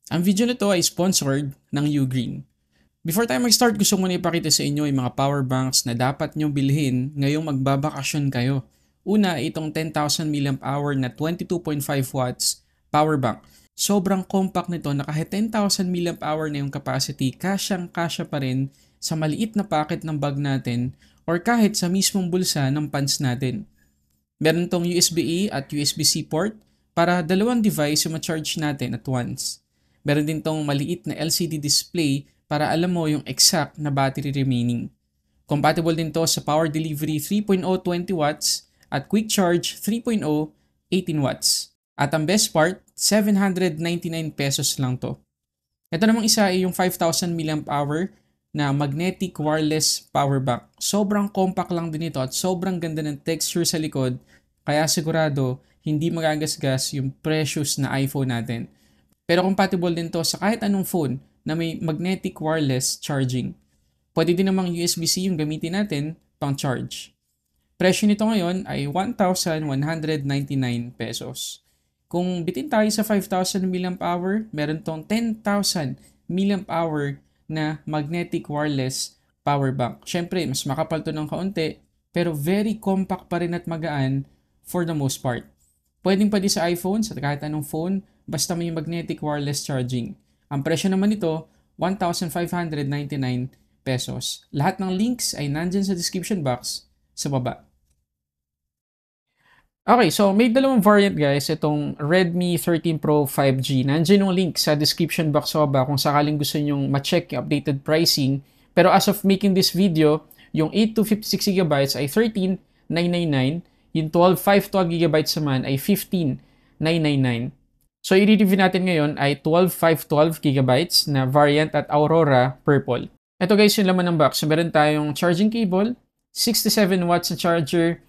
Ang video na to ay sponsored ng Ugreen. Before tayo mag-start, gusto ko muna ipakita sa inyo yung mga power banks na dapat nyong bilhin ngayong magbabakasyon kayo. Una, itong 10,000 mAh na 22.5 watts power bank. Sobrang compact nito na kahit 10,000 mAh na yung capacity, kasyang-kasya pa rin sa maliit na packet ng bag natin or kahit sa mismong bulsa ng pants natin. Meron tong USB-A at USB-C port para dalawang device yung ma-charge natin at once. Meron din tong maliit na LCD display para alam mo yung exact na battery remaining. Compatible din to sa power delivery 3.0 20 watts at quick charge 3.0 18 watts. At ang best part, 799 pesos lang to. Ito namang isa ay yung 5,000 mAh na magnetic wireless power bank. Sobrang compact lang din ito at sobrang ganda ng texture sa likod, kaya sigurado hindi magagasgas yung precious na iPhone natin. Pero compatible din to sa kahit anong phone na may magnetic wireless charging. Pwede din namang USB-C yung gamitin natin pang charge. Presyo nito ngayon ay 1,199 pesos. Kung bitin tayo sa 5,000 mAh, meron tong 10,000 mAh na magnetic wireless power bank. Siyempre, mas makapal to ng kaunti, pero very compact pa rin at magaan for the most part. Pwede sa iPhones at kahit anong phone, basta may magnetic wireless charging. Ang presyo naman nito, 1,599 pesos. Lahat ng links ay nandyan sa description box sa baba. Okay, so may dalawang variant guys, itong Redmi 13 Pro 5G. Nandiyan yung link sa description box sa baba kung sakaling gusto nyong ma-check yung updated pricing. Pero as of making this video, yung 8 to 56GB ay 13,999. Yung 512GB naman ay 15,999. So i-review natin ngayon ay 512GB na variant at Aurora Purple. Ito guys yung laman ng box. So, meron tayong charging cable, 67 watts na charger,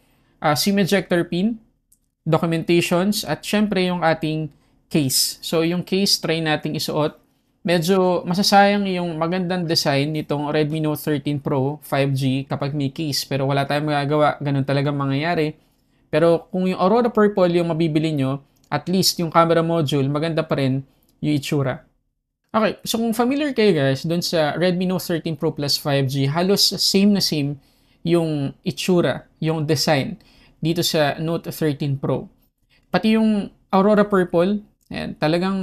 SIM ejector pin, documentations, at syempre yung ating case. So yung case, try nating isuot. Medyo masasayang yung magandang design nitong Redmi Note 13 Pro 5G kapag may case. Pero wala tayong magagawa, ganun talagang mangyayari. Pero kung yung Aurora Purple yung mabibili nyo, at least yung camera module, maganda pa rin yung itsura. Okay, so kung familiar kayo guys, dun sa Redmi Note 13 Pro Plus 5G, halos same na same yung itsura, yung design dito sa Note 13 Pro. Pati yung Aurora Purple, ayan, talagang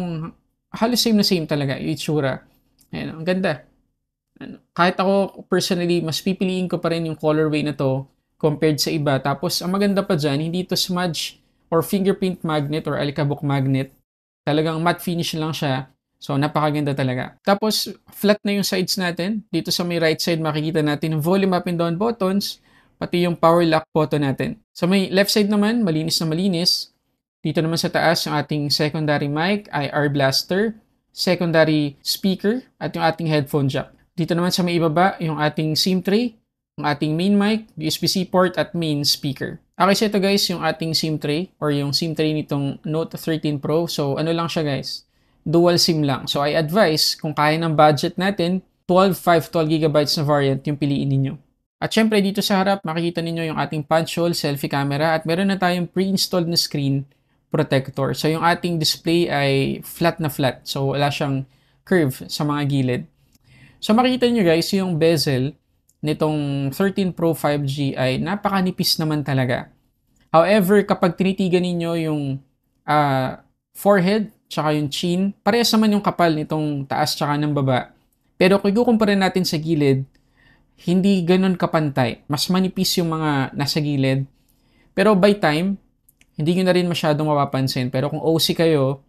halos same na same talaga yung itsura. Ayan, ang ganda. Kahit ako personally, mas pipiliin ko pa rin yung colorway na to compared sa iba. Tapos, ang maganda pa dyan, hindi ito smudge or fingerprint magnet or alikabok magnet. Talagang matte finish lang siya. So, napakaganda talaga. Tapos, flat na yung sides natin. Dito sa may right side, makikita natin yung volume up and down buttons, pati yung power lock button natin. Sa may left side naman, malinis na malinis. Dito naman sa taas, yung ating secondary mic, IR blaster, secondary speaker, at yung ating headphone jack. Dito naman sa may ibaba, yung ating SIM tray, yung ating main mic, USB-C port, at main speaker. Okay, so ito guys, yung ating SIM tray, or yung SIM tray nitong Note 13 Pro. So, ano lang siya guys? Dual SIM lang. So, I advise, kung kaya ng budget natin, 512GB na variant yung piliin ninyo. At syempre, dito sa harap, makikita ninyo yung ating punch hole selfie camera at meron na tayong pre-installed na screen protector. So, yung ating display ay flat na flat. So, wala siyang curve sa mga gilid. So, makikita nyo guys, yung bezel nitong 13 Pro 5G ay napakanipis naman talaga. However, kapag tinitigan ninyo yung forehead, tsaka yung chin, parehas naman yung kapal nitong taas tsaka ng baba. Pero kung ikukumpara natin sa gilid, hindi ganun kapantay. Mas manipis yung mga nasa gilid. Pero by time, hindi nyo na rin masyadong mapapansin. Pero kung OC kayo,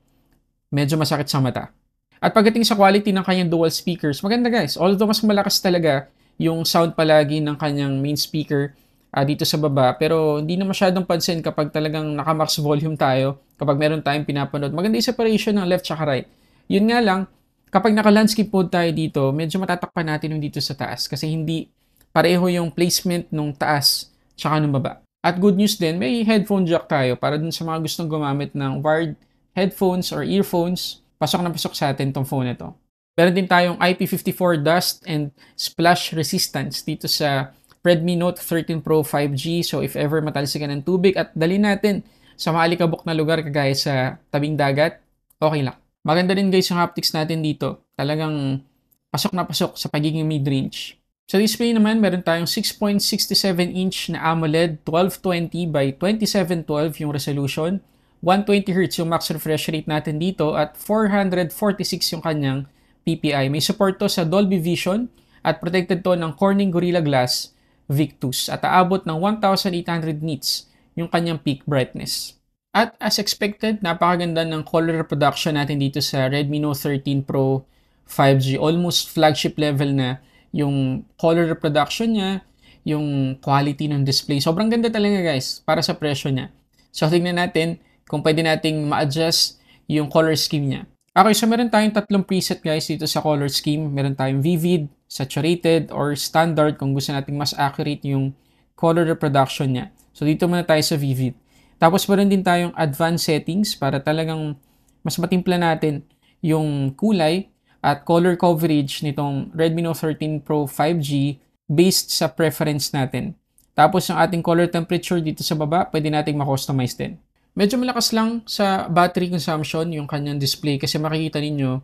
medyo masakit sa mata. At pagdating sa quality ng kanyang dual speakers, maganda guys. Although mas malakas talaga yung sound palagi ng kanyang main speaker dito sa baba. Pero hindi na masyadong pansin kapag talagang naka-max volume tayo. Kapag meron tayong pinapanood. Maganda yung separation ng left at right. Yun nga lang, kapag naka-landscape mode tayo dito, medyo matatakpan natin yung dito sa taas. Kasi hindi pareho yung placement nung taas tsaka nung baba. At good news din, may headphone jack tayo para dun sa mga gustong gumamit ng wired headphones or earphones. Pasok na pasok sa atin tong phone ito. Meron din tayong IP54 dust and splash resistance dito sa Redmi Note 13 Pro 5G. So if ever matalsikan ng tubig at dali natin sa maalikabok na lugar kagaya sa tabing dagat, okay lang. Maganda rin guys yung haptics natin dito. Talagang pasok na pasok sa pagiging mid-range. Sa display naman, meron tayong 6.67 inch na AMOLED 1220 by 2712 yung resolution. 120Hz yung max refresh rate natin dito at 446 yung kanyang PPI. May support to sa Dolby Vision at protected to ng Corning Gorilla Glass Victus at aabot ng 1,800 nits yung kanyang peak brightness. At as expected, napakaganda ng color reproduction natin dito sa Redmi Note 13 Pro 5G. Almost flagship level na yung color reproduction niya, yung quality ng display. Sobrang ganda talaga guys para sa presyo niya. So tingnan natin kung pwede nating ma-adjust yung color scheme niya. Okay, so meron tayong tatlong preset guys dito sa color scheme. Meron tayong vivid, saturated, or standard kung gusto nating mas accurate yung color reproduction niya. So dito muna tayo sa vivid. Tapos meron din tayong advanced settings para talagang mas matimpla natin yung kulay at color coverage nitong Redmi Note 13 Pro 5G based sa preference natin. Tapos yung ating color temperature dito sa baba, pwede nating ma-customize din. Medyo malakas lang sa battery consumption yung kanyang display kasi makikita ninyo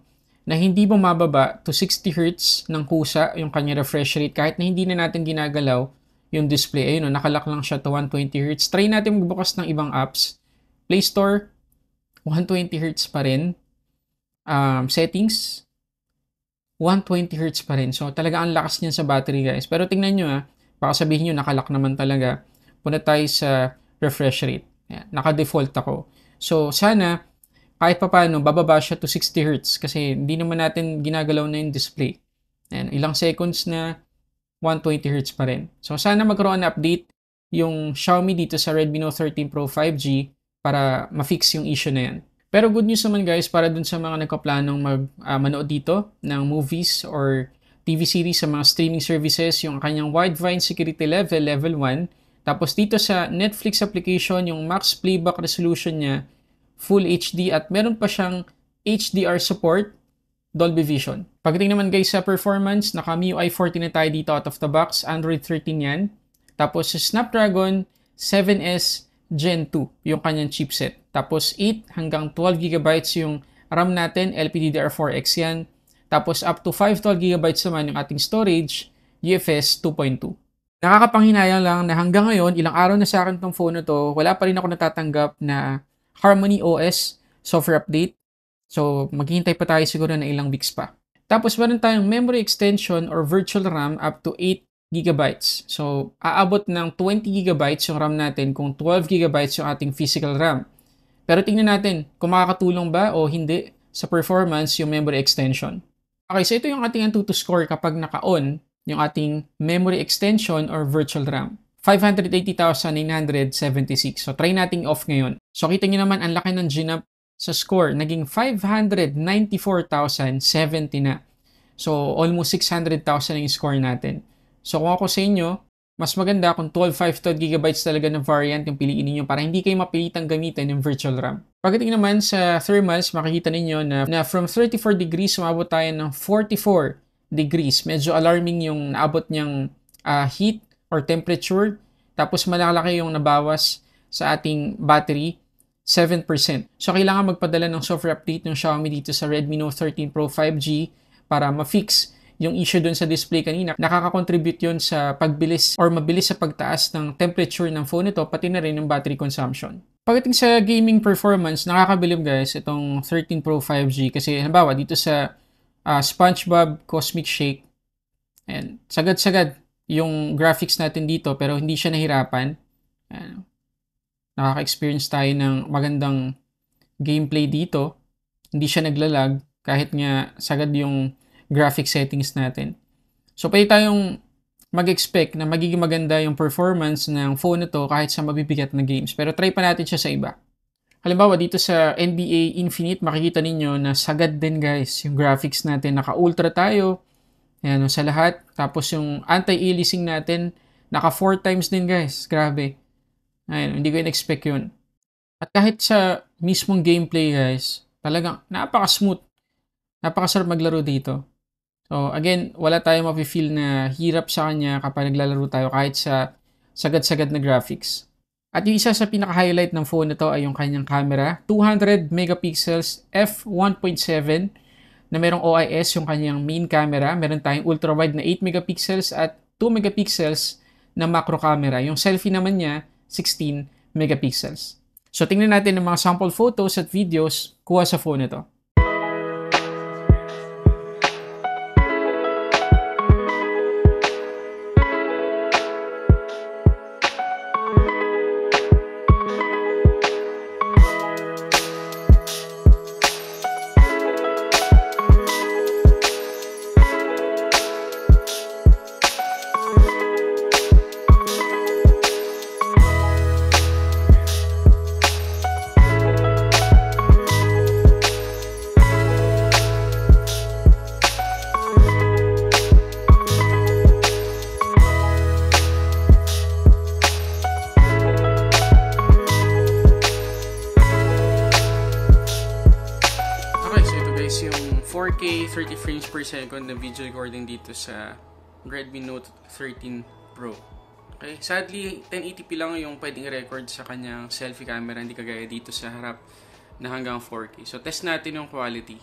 na hindi bumababa to 60Hz ng kusa yung kanyang refresh rate kahit na hindi na natin ginagalaw yung display. Ayun, nakalock lang siya to 120Hz. Try natin magbukas ng ibang apps. Play Store, 120Hz pa rin. Settings, 120Hz pa rin. So, talaga ang lakas niyan sa battery, guys. Pero tingnan nyo baka sabihin nyo, nakalock naman talaga. Punta tayo sa refresh rate. Ayan, naka-default ako. So, sana, kahit pa paano, bababa siya to 60Hz kasi hindi naman natin ginagalaw na yung display. Ayan, ilang seconds na 120Hz pa rin. So, sana magkaroon na update yung Xiaomi dito sa Redmi Note 13 Pro 5G para ma-fix yung issue na yan. Pero good news naman guys para dun sa mga nagkaplanong manood dito ng movies or TV series sa mga streaming services, yung kanyang Widevine Security Level, Level 1. Tapos dito sa Netflix application, yung max playback resolution niya, Full HD at meron pa siyang HDR support, Dolby Vision. Pagdating naman guys sa performance, naka MIUI 14 na tayo dito out of the box, Android 13 yan. Tapos Snapdragon 7S Gen 2 yung kanyang chipset. Tapos 8 hanggang 12GB yung RAM natin, LPDDR4X yan. Tapos up to 512GB naman yung ating storage, UFS 2.2. Nakakapanghinayang lang na hanggang ngayon, ilang araw na sa akin tong phone na to, wala pa rin ako natatanggap na Harmony OS software update. So, maghihintay pa tayo siguro na ilang weeks pa. Tapos, meron tayong memory extension or virtual RAM up to 8GB. So, aabot ng 20GB yung RAM natin kung 12GB yung ating physical RAM. Pero tingnan natin kung makakatulong ba o hindi sa performance yung memory extension. Okay, so ito yung ating Antutu score kapag naka-on yung ating memory extension or virtual RAM. 580,976. So, try nating off ngayon. So, kita nyo naman ang laki ng ginap sa score, naging 594,070 na. So, almost 600,000 yung score natin. So, kung ako sa inyo, mas maganda kung 12GB talaga ng variant yung piliin niyo para hindi kayo mapilitang gamitin yung virtual RAM. Pagdating naman sa thermals, makikita ninyo na from 34 degrees, umabot tayo ng 44 degrees. Medyo alarming yung naabot niyang heat or temperature. Tapos malaki yung nabawas sa ating battery. 7%. So, kailangan magpadala ng software update ng Xiaomi dito sa Redmi Note 13 Pro 5G para ma-fix yung issue dun sa display kanina. Nakaka-contribute yun sa pagbilis or mabilis sa pagtaas ng temperature ng phone nito, pati na rin ng battery consumption. Pagdating sa gaming performance, nakakabilib guys itong 13 Pro 5G kasi halimbawa dito sa SpongeBob Cosmic Shake, and sagad-sagad yung graphics natin dito pero hindi siya nahirapan. Nakaka-experience tayo ng magandang gameplay dito. Hindi siya naglalag kahit nga sagad yung graphic settings natin. So, pwede tayong mag-expect na magiging maganda yung performance ng phone na to kahit sa mabibigat na games. Pero try pa natin siya sa iba. Halimbawa, dito sa NBA Infinite, makikita ninyo na sagad din guys yung graphics natin. Naka-ultra tayo. Ayan, sa lahat. Tapos yung anti-aliasing natin, naka 4 times din guys. Grabe. Ayun, hindi ko in-expect yun. At kahit sa mismong gameplay guys, talagang napaka-smooth. Napakasarap maglaro dito. So again, wala tayong mafe-feel na hirap sa kanya kapag naglalaro tayo kahit sa sagad-sagad na graphics. At yung isa sa pinaka-highlight ng phone na to ay yung kanyang camera, 200 megapixels f1.7 na merong OIS yung kanyang main camera. Meron tayong ultra-wide na 8 megapixels at 2 megapixels na macro camera. Yung selfie naman niya, 16 megapixels. So tingnan natin ang mga sample photos at videos kuha sa phone na to. Yung 4K 30 frames per second na video recording dito sa Redmi Note 13 Pro. Okay, sadly 1080p lang yung pwedeng record sa kanyang selfie camera, hindi kagaya dito sa harap na hanggang 4K. So test natin yung quality.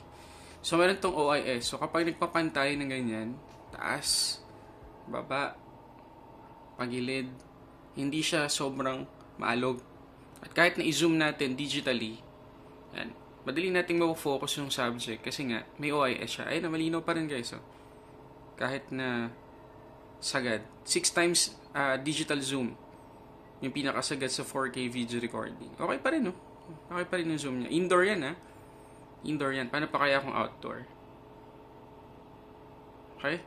So meron tong OIS. So kapag nagpapantay ng ganyan, taas, baba, pagilid, hindi siya sobrang maalog. At kahit na i-zoom natin digitally, yan, madali nating mapofocus yung subject kasi nga may OIS siya. Ay, malinaw pa rin guys. Oh. Kahit na sagad. 6 times digital zoom. Yung pinakasagad sa 4K video recording. Okay pa rin, no? Okay pa rin yung zoom niya. Indoor yan, ha? Indoor yan. Paano pa kaya kung outdoor? Okay?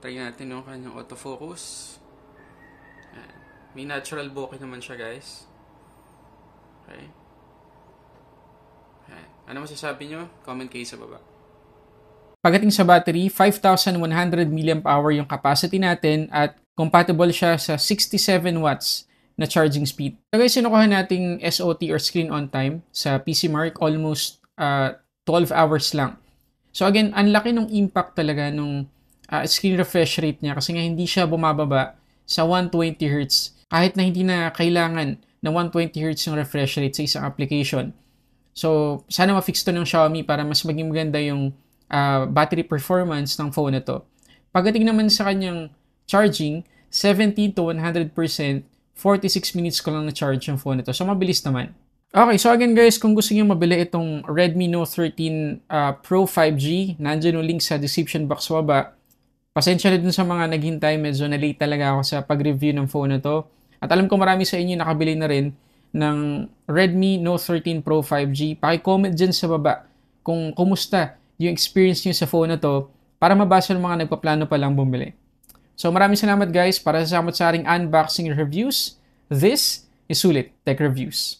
Try natin yung kanyang autofocus. Yan. May natural bokeh naman siya, guys. Okay? Ano masasabi nyo? Comment kayo sa baba. Pagdating sa battery, 5,100 mAh yung capacity natin at compatible siya sa 67 watts na charging speed. So guys, sinukuha nating SOT or screen on time sa PCMark almost 12 hours lang. So again, ang laki ng impact talaga nung screen refresh rate niya kasi nga hindi siya bumababa sa 120Hz kahit na hindi na kailangan na 120Hz yung refresh rate sa isang application. So, sana ma-fix to ng Xiaomi para mas maging maganda yung battery performance ng phone na to. Pagdating naman sa kanyang charging, 70 to 100%, 46 minutes ko lang na-charge yung phone na to. So, mabilis naman. Okay, so again guys, kung gusto niyo mabili itong Redmi Note 13 Pro 5G, nandiyan yung link sa description box baba. Pasensya na dun sa mga naghintay, medyo na-late talaga ako sa pag-review ng phone na to. At alam ko marami sa inyo nakabili na rin ng Redmi Note 13 Pro 5G. Paki-comment dyan sa baba kung kumusta yung experience nyo sa phone na to para mabasa ng mga nagpaplano pa lang bumili. So maraming salamat guys para sa samot sa ating unboxing reviews. This is Sulit Tech Reviews.